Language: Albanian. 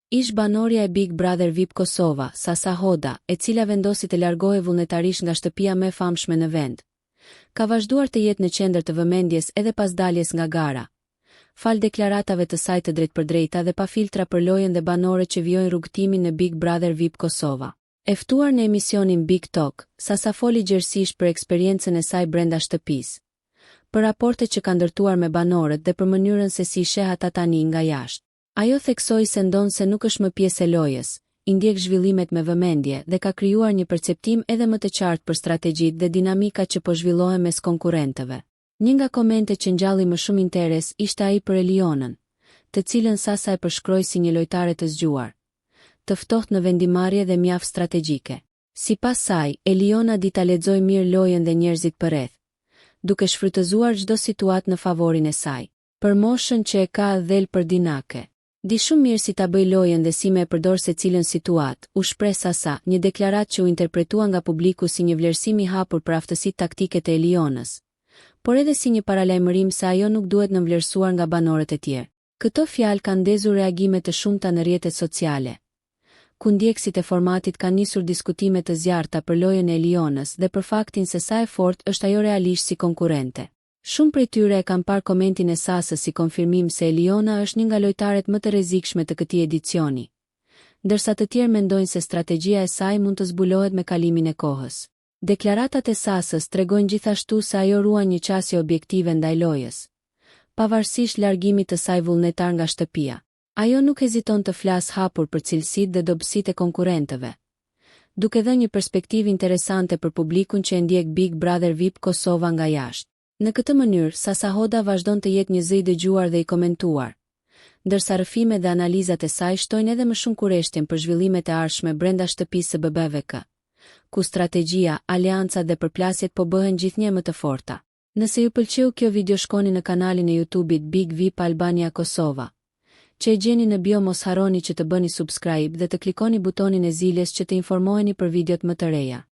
Ish banorja e Big Brother VIP Kosova, Sasa Hoda, e cila vendosi të largohej vullnetarisht nga shtëpia më e famshme në vend. Ka vazhduar të jetë në qendër të vëmendjes edhe pas daljes nga gara. Fal deklaratave të saj të drejtpërdrejta dhe pa filtra për lojën dhe banorët që vijojnë rrugtimin në Big Brother VIP Kosova. E ftuar në emisionin Big Talk, Sasa foli gjerësisht për eksperiencën e saj brenda shtëpisë, për raportet që ka ndërtuar me banorët dhe për mënyrën se si sheh ata tani nga jashtë. Ajo theksoi se ndonë se nuk është më pjesë e lojës, i ndjek zhvillimet me vëmendje dhe ka krijuar një perceptim edhe më të qartë për strategjitë dhe dinamika që po zhvillohen mes konkurrentëve. Një nga komentet që ngjalli më shumë interes ishte ai për Elionën, të cilën Sasa e përshkroi si një lojtare të zgjuar, të ftohtë në vendimarrje dhe mjaft strategjike. Sipas saj, Eliona di ta lexojë mirë lojën dhe njerëzit përreth, duke shfrytëzuar çdo situatë në favorin e saj. Për moshën që e ka dhel për dinake. Di shumë mirë si ta bëj lojën dhe si me e përdor secilën situatë, u shpreh Sasa, një deklaratë që u interpretua nga publiku si një vlerësim i hapur për aftësitë taktike të Elionës, por edhe si një paralajmërim se ajo nuk duhet nënvlerësuar nga banorët e tjerë. Këto fjalë kanë ndezur reagime të shumta në rrjetet sociale, ku ndjekësit e formatit kanë nisur diskutime të zjarrta për lojën e Elionës dhe për faktin se sa e fortë është ajo realisht si konkurrente. Shumë prej tyre e kanë parë komentin e Sasës si konfirmim se Eliona është një nga lojtaret më të rrezikshme të këtij edicioni, ndërsa të tjerë mendojnë se strategjia e saj mund të zbulohet me kalimin e kohës. Deklaratat e Sasës tregojnë gjithashtu se ajo ruan një qasje objektive ndaj lojës, pavarësisht largimit të saj vullnetar nga shtëpia. Ajo nuk heziton të flasë hapur për cilësitë dhe dobësitë e konkurrentëve, duke dhënë një perspektivë interesante për publikun që e ndjek Big Brother VIP Kosova nga jashtë. Në këtë mënyrë, Sasa Hoda vazhdon të jetë një zë i dëgjuar dhe i komentuar, ndërsa rrëfimet dhe analizat e saj shtojnë edhe më shumë kurreshtjen për zhvillimet e ardhshme brenda shtëpisë së BBVK, ku strategjia, aleancat dhe përplasjet po bëhen gjithnjë më të forta. Nëse ju pëlqeu kjo video, shkoni në kanalin e YouTube-it Big VIP Albania Kosova, që e gjeni në bio. Mos harroni që të bëni subscribe dhe të klikoni butonin e ziljes që të informoheni për videot më të reja.